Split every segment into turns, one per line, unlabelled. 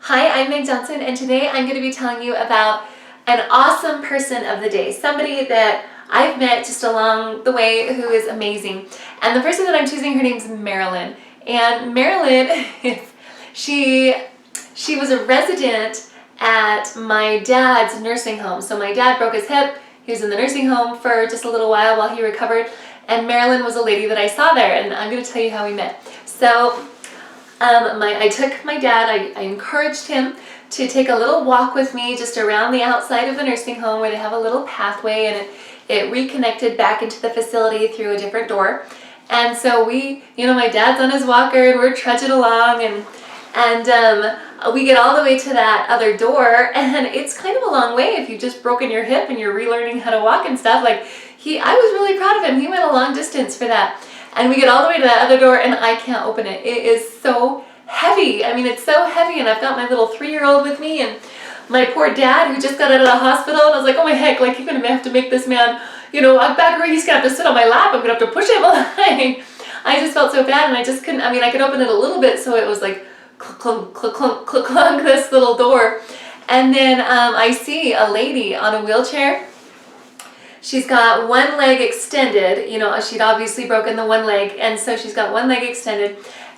Hi, I'm Meg Johnson, and today I'm going to be telling you about an awesome person of the day, somebody that I've met just along the way who is amazing. And the person that I'm choosing, her name's Marilyn. And Marilyn, she was a resident at my dad's nursing home. So my dad broke his hip. He was in the nursing home for just a little while he recovered. And Marilyn was a lady that I saw there, and I'm going to tell you how we met. So I took my dad, I encouraged him to take a little walk with me just around the outside of the nursing home where they have a little pathway, and it reconnected back into the facility through a different door. And so my dad's on his walker and we're trudging along, and we get all the way to that other door, and it's kind of a long way if you've just broken your hip and you're relearning how to walk and stuff. I was really proud of him. He went a long distance for that. And we get all the way to that other door, and I can't open it. It is so heavy. I mean, it's so heavy, and I've got my little 3-year-old with me, and my poor dad who just got out of the hospital, and I was like, oh my heck, you're going to have to make this man, walk back where he's going to have to sit on my lap. I'm going to have to push him. I just felt so bad, and I just couldn't, I could open it a little bit, so it was like clunk, clunk, clunk, clunk, clunk, this little door. And then I see a lady on a wheelchair. She's got one leg extended, she'd obviously broken the one leg, and so she's got one leg extended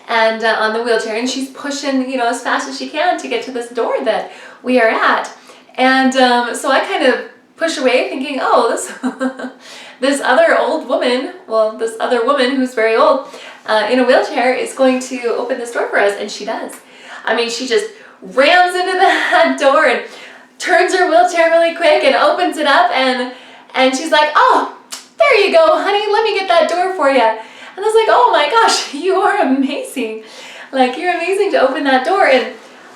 and on the wheelchair, and she's pushing, as fast as she can to get to this door that we are at. And so I kind of push away thinking, oh, this other woman who's very old in a wheelchair is going to open this door for us, and she does. She just rams into that door and turns her wheelchair really quick and opens it up, and she's like, oh, there you go, honey, let me get that door for you. And I was like, oh my gosh, you are amazing. You're amazing to open that door.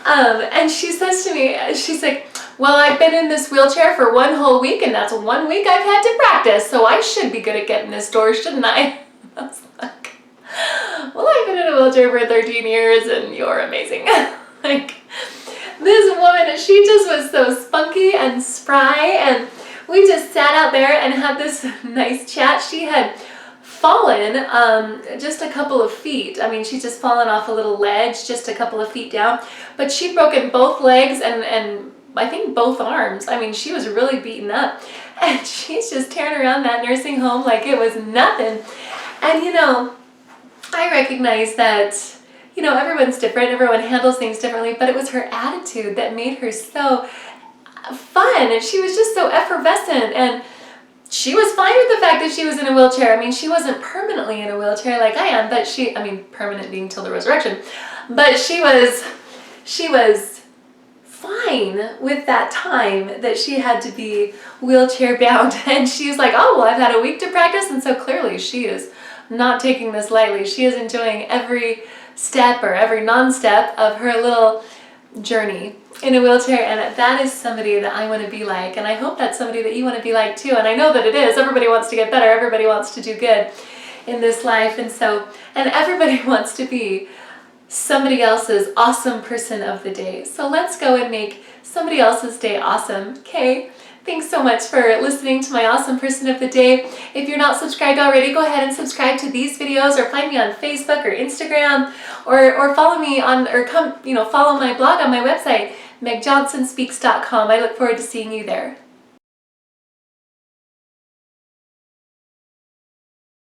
And she says to me, she's like, well, I've been in this wheelchair for 1 whole week, and that's 1 week I've had to practice, so I should be good at getting this door, shouldn't I? I was like, well, I've been in a wheelchair for 13 years, and you're amazing. This woman, she just was so spunky and spry, and we just sat out there and had this nice chat. She had fallen just a couple of feet. She'd just fallen off a little ledge just a couple of feet down, but she'd broken both legs and I think both arms. She was really beaten up, and she's just tearing around that nursing home like it was nothing. And I recognize that everyone's different, everyone handles things differently, but it was her attitude that made her so fun, and she was just so effervescent, and she was fine with the fact that she was in a wheelchair. She wasn't permanently in a wheelchair like I am, but permanent being till the resurrection, but she was fine with that time that she had to be wheelchair bound. And she's like, oh, well, I've had a week to practice, and so clearly she is not taking this lightly. She is enjoying every step or every non-step of her little journey in a wheelchair, and that is somebody that I want to be like, and I hope that's somebody that you want to be like too. And I know that it is. Everybody wants to get better, everybody wants to do good in this life, and everybody wants to be somebody else's awesome person of the day. So let's go and make somebody else's day awesome. Okay, thanks so much for listening to my awesome person of the day. If you're not subscribed already, go ahead and subscribe to these videos, or find me on Facebook or Instagram, or follow me on, or follow my blog on my website, megjohnsonspeaks.com. I look forward to seeing you there.